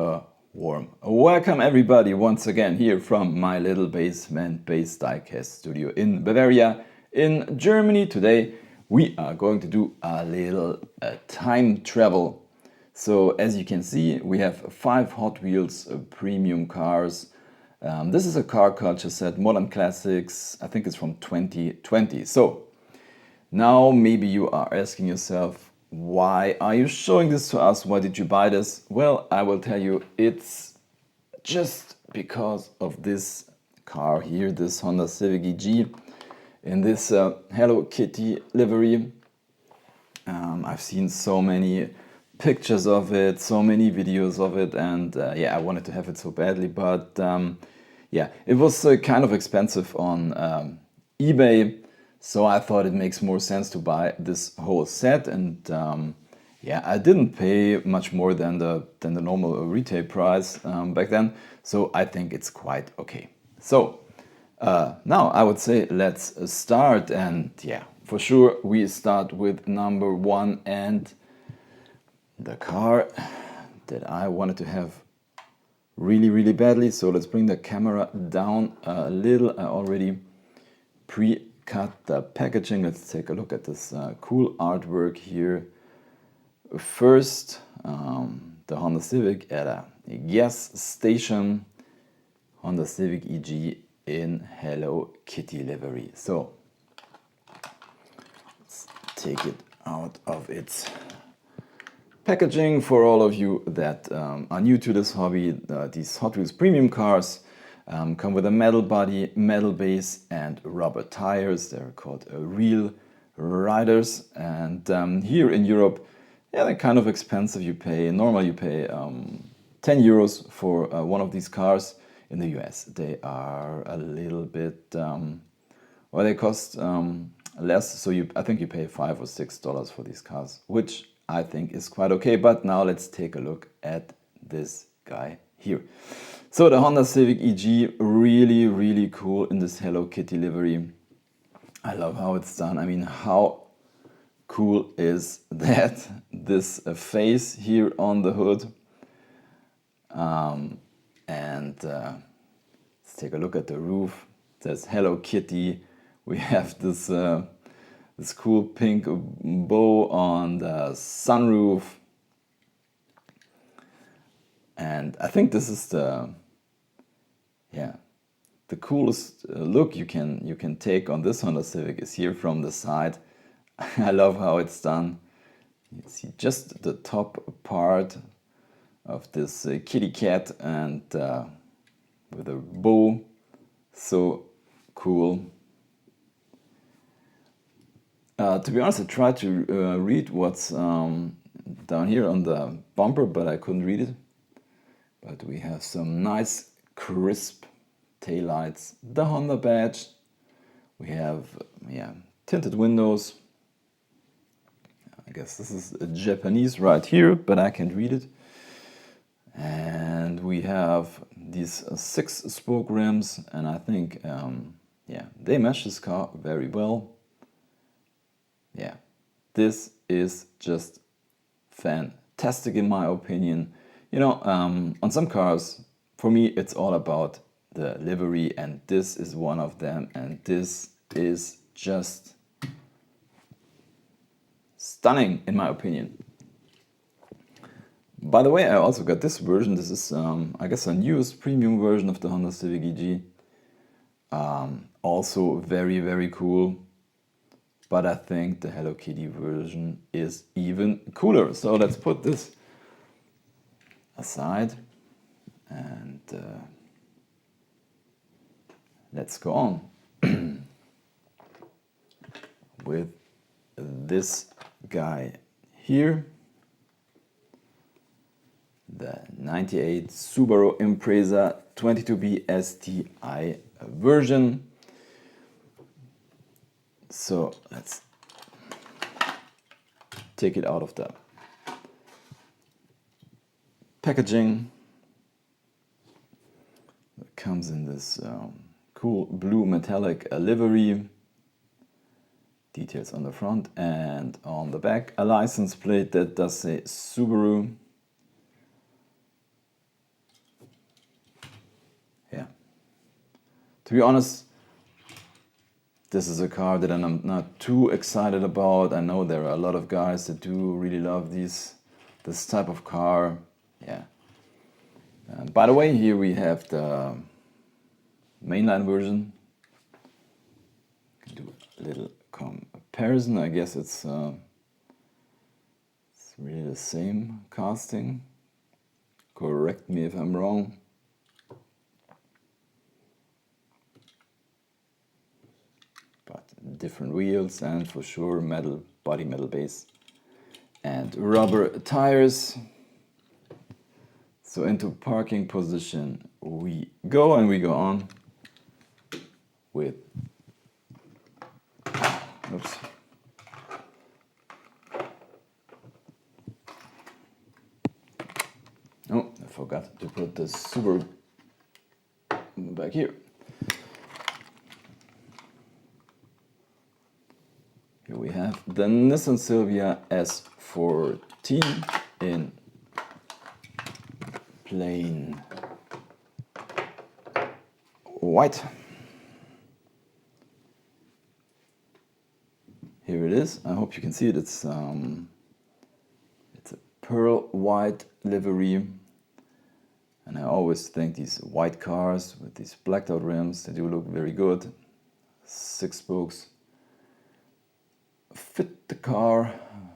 a warm welcome everybody once again here from my little basement-based diecast studio in Bavaria in Germany. Today we are going to do a little time travel. So as you can see, we have 5 Hot Wheels premium cars. This is a car culture set, Modern Classics. I think it's from 2020. So now maybe you are asking yourself, why are you showing this to us? Why did you buy this? Well, I will tell you, it's just because of this car here, this Honda Civic EG in this Hello Kitty livery. I've seen so many pictures of it, so many videos of it, and yeah, I wanted to have it so badly, but yeah, it was kind of expensive on eBay. So I thought it makes more sense to buy this whole set, and yeah, I didn't pay much more than the normal retail price back then. So I think it's quite okay. So now I would say let's start, and yeah, for sure we start with number 1 and the car that I wanted to have really badly. So let's bring the camera down a little. I already cut the packaging. Let's take a look at this cool artwork here. First, the Honda Civic at a gas station, Honda Civic EG in Hello Kitty livery. So let's take it out of its packaging. For all of you that are new to this hobby, these Hot Wheels premium cars come with a metal body, metal base, and rubber tires. They're called real riders. And here in Europe, yeah, they're kind of expensive. Normally you pay 10 euros for one of these cars. In the US, they are a little bit, well, they cost less. So I think you pay $5 or $6 for these cars, which I think is quite okay. But now let's take a look at this guy here. So the Honda Civic EG, really cool in this Hello Kitty livery. I love how it's done. I mean, how cool is that? This face here on the hood. Let's take a look at the roof. It says Hello Kitty. We have this this cool pink bow on the sunroof. And I think this is the coolest look you can take on this Honda Civic is here from the side. I love how it's done. You see just the top part of this kitty cat, and with a bow. So cool. To be honest, I tried to read what's down here on the bumper, but I couldn't read it. But we have some nice crisp taillights, the Honda badge. We have tinted windows. I guess this is Japanese right here, but I can't read it. And we have these 6-spoke rims, and I think yeah, they match this car very well. Yeah, this is just fantastic in my opinion. You know, on some cars, for me, it's all about the livery, and this is one of them, and this is just stunning in my opinion. By the way, I also got this version. This is, I guess, a newest premium version of the Honda Civic EG. Also very cool. But I think the Hello Kitty version is even cooler. So let's put this aside and let's go on with this guy here. The 98 Subaru Impreza 22B STi-Version. So let's take it out of the packaging. It comes in this cool blue metallic livery. Details on the front and on the back. A license plate that does say Subaru. To be honest, this is a car that I'm not too excited about. I know there are a lot of guys that do really love this type of car. Yeah. By the way, here we have the mainline version. Do a little comparison. I guess it's really the same casting. Correct me if I'm wrong. But different wheels and for sure metal body, metal base, and rubber tires. So into parking position we go, and we go on with, oops. Oh, I forgot to put the Subaru back here. Here we have the Nissan Silvia S14 in plain white. Here it is. I hope you can see it. It's a pearl white livery. And I always think these white cars with these blacked out rims, they do look very good. 6 spokes fit the car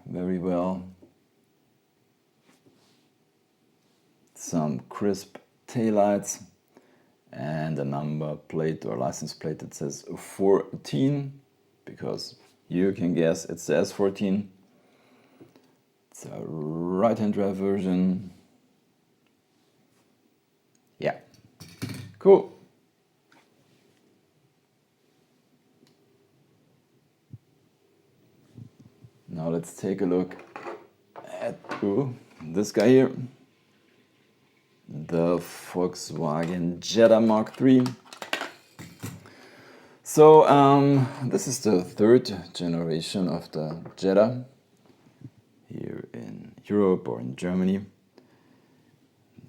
very well. Some crisp taillights and a number plate or license plate that says 14, because you can guess it's the S14. It's a right-hand drive version. Yeah, cool. Now let's take a look at this guy here. The Volkswagen Jetta Mark III. So this is the 3rd generation of the Jetta here in Europe or in Germany.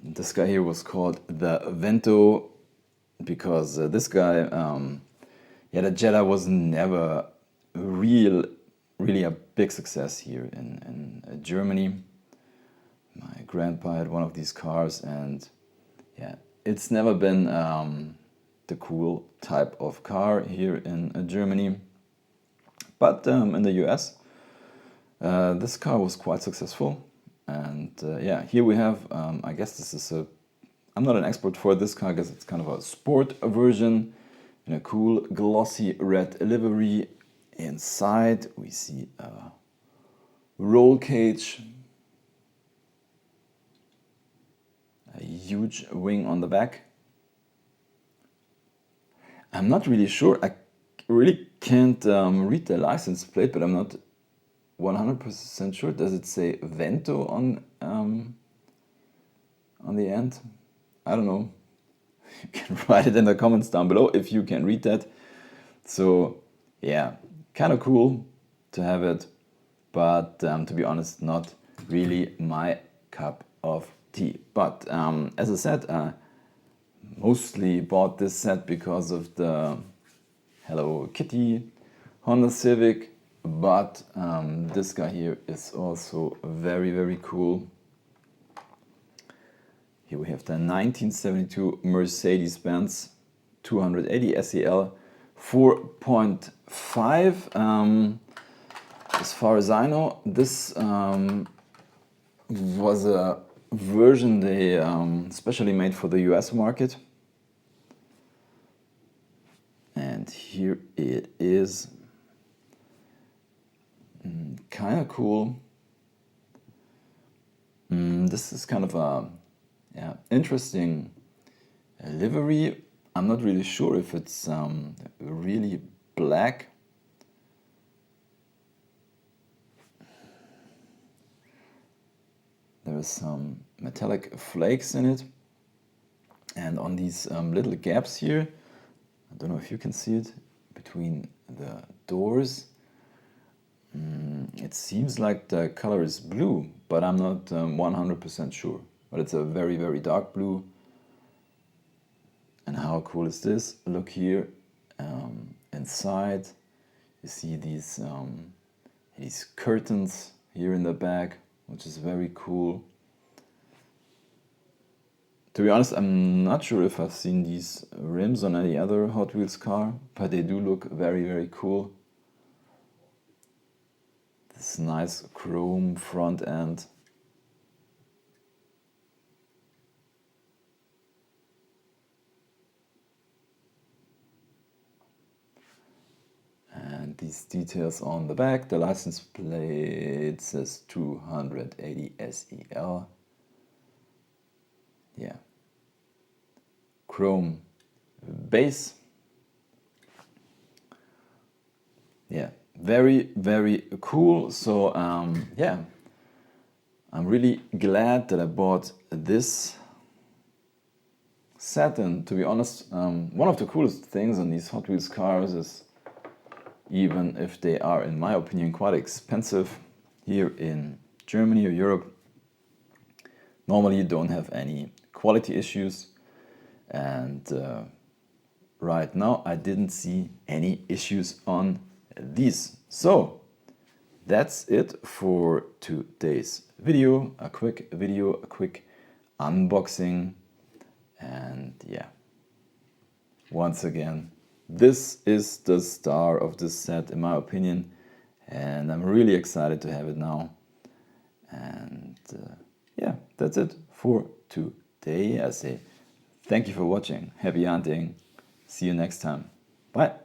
This guy here was called the Vento because this guy, the Jetta was never really a big success here in Germany. My grandpa had one of these cars, and yeah, it's never been the cool type of car here in Germany. But in the US, this car was quite successful. And yeah, here we have, I guess this is I'm not an expert for this car, I guess it's kind of a sport version in a cool glossy red livery. Inside we see a roll cage, a huge wing on the back. I'm not really sure, I really can't read the license plate, but I'm not 100% sure. Does it say Vento on the end? I don't know. You can write it in the comments down below if you can read that. So yeah, kind of cool to have it, but to be honest, not really my cup of tea. But as I said, I mostly bought this set because of the Hello Kitty Honda Civic. But this guy here is also very, very cool. Here we have the 1972 Mercedes-Benz 280 SEL 4.5. As far as I know, this was a version they specially made for the US market. And here it is. Kind of cool. This is kind of a interesting livery. I'm not really sure if it's really black. There is some metallic flakes in it, and on these little gaps here, I don't know if you can see it, between the doors. It seems like the color is blue, but I'm not 100% sure. But it's a very, very dark blue. And how how cool is this? Look here, inside you see these curtains here in the back, which is very cool. To be honest, I'm not sure if I've seen these rims on any other Hot Wheels car, but they do look very, very cool. This nice chrome front end. And these details on the back. The license plate says 280 SEL. Yeah. Chrome base. Yeah, very, very cool. So yeah, I'm really glad that I bought this set. And to be honest, one of the coolest things on these Hot Wheels cars is, even if they are, in my opinion, quite expensive here in Germany or Europe, normally you don't have any quality issues. And right now I didn't see any issues on these. So that's it for today's video. A quick video, a quick unboxing. And yeah, once again, this is the star of this set in my opinion, and I'm really excited to have it now. And yeah, that's it for today. I say thank you for watching, happy hunting, see you next time, bye.